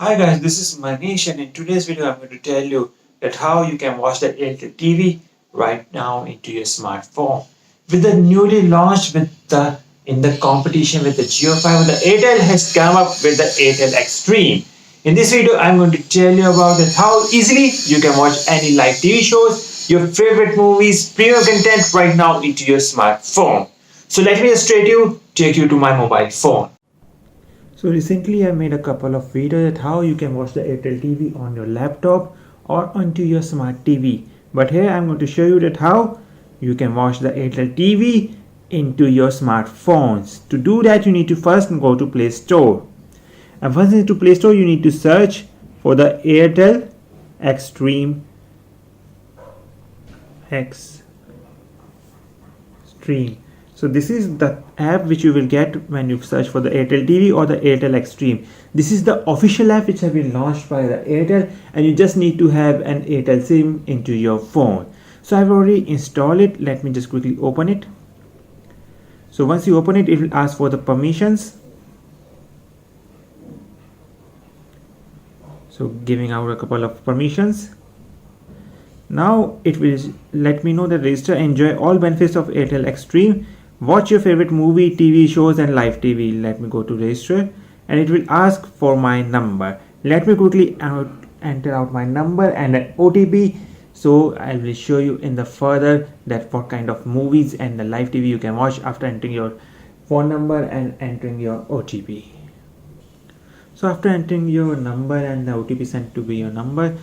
Hi guys, this is Manish and in today's video I'm going to tell you that how you can watch the Airtel TV right now into your smartphone. With the newly launched in the competition with the Geo5, the Airtel has come up with the Airtel XStream. In this video I'm going to tell you about that how easily you can watch any live TV shows, your favorite movies, premium content right now into your smartphone. So let me just take you to my mobile phone. So recently I made a couple of videos at how you can watch the Airtel TV on your laptop or onto your smart TV. But here I'm going to show you that how you can watch the Airtel TV into your smartphones. To do that you need to first go to Play Store. And once into Play Store you need to search for the Airtel XStream So this is the app which you will get when you search for the Airtel TV or the Airtel XStream. This is the official app which has been launched by the Airtel, and you just need to have an Airtel SIM into your phone. So I've already installed it. Let me just quickly open it. So once you open it, it will ask for the permissions. So giving out a couple of permissions. Now it will let me know that register, enjoy all benefits of Airtel XStream. Watch your favorite movie, TV shows and live TV. Let me go to register and it will ask for my number. Let me quickly enter out my number and an OTP. So I will show you in the further that what kind of movies and the live TV you can watch after entering your phone number and entering your OTP. So after entering your number and the OTP sent to be your number,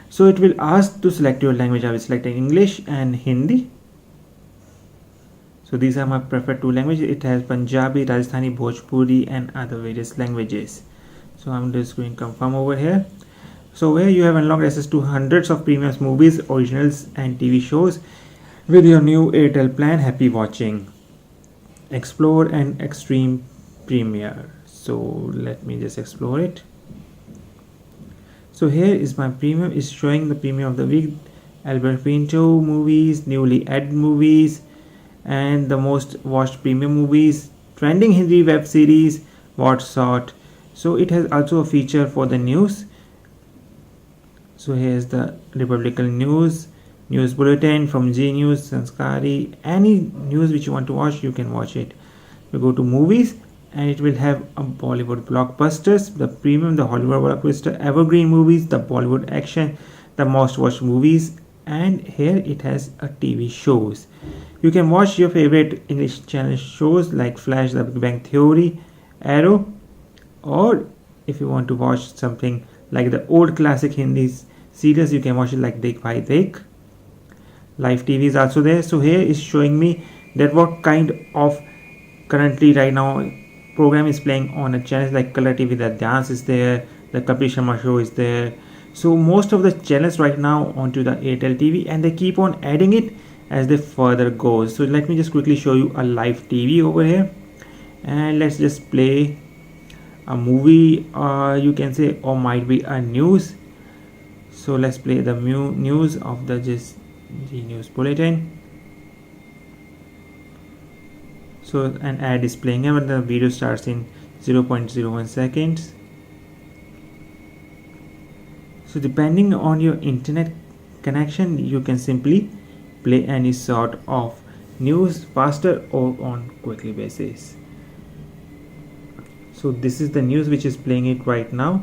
so it will ask to select your language. I will select English and Hindi. So these are my preferred two languages. It has Punjabi, Rajasthani, Bhojpuri and other various languages. So I'm just going to confirm over here. So here you have unlocked access to hundreds of premium movies, originals and TV shows with your new Airtel plan. Happy watching. Explore and Extreme Premiere. So let me just explore it. So here is my premium. Is showing the premium of the week, Albert Pinto movies, newly added movies, and the most watched premium movies, trending Hindi web series, what's hot. So it has also a feature for the news. So here's the Republican news bulletin from G News, Sanskari. Any news which you want to watch, you can watch it. You go to movies and it will have a Bollywood blockbusters, the premium, the Hollywood blockbuster, evergreen movies, the Bollywood action, the most watched movies, and here it has a TV shows. You can watch your favorite English channel shows like Flash, The Big Bang Theory, Arrow, or if you want to watch something like the old classic Hindi series, you can watch it like Dekh Bhai Dekh. Live TV is also there. So here is showing me that what kind of currently right now program is playing on a channel like Color TV. The dance is there, the Kapil Sharma show is there. So most of the channels right now onto the Airtel TV, and they keep on adding it as they further goes. So let me just quickly show you a live TV over here, and let's just play a movie, you can say, or might be a news. So let's play the news of the G News bulletin. So an ad is playing and the video starts in 0.01 seconds. So depending on your internet connection, you can simply play any sort of news faster or on quickly basis. So this is the news which is playing it right now.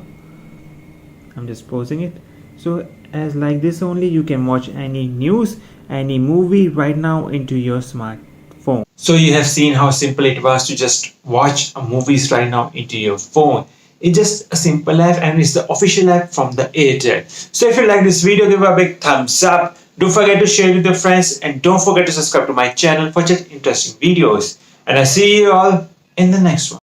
I'm just pausing it. So as like this only, you can watch any news, any movie right now into your smartphone. So you have seen how simple it was to just watch movies right now into your phone. It's just a simple app and it's the official app from the Airtel. So if you like this video, give a big thumbs up. Don't forget to share it with your friends and don't forget to subscribe to my channel for such interesting videos. And I see you all in the next one.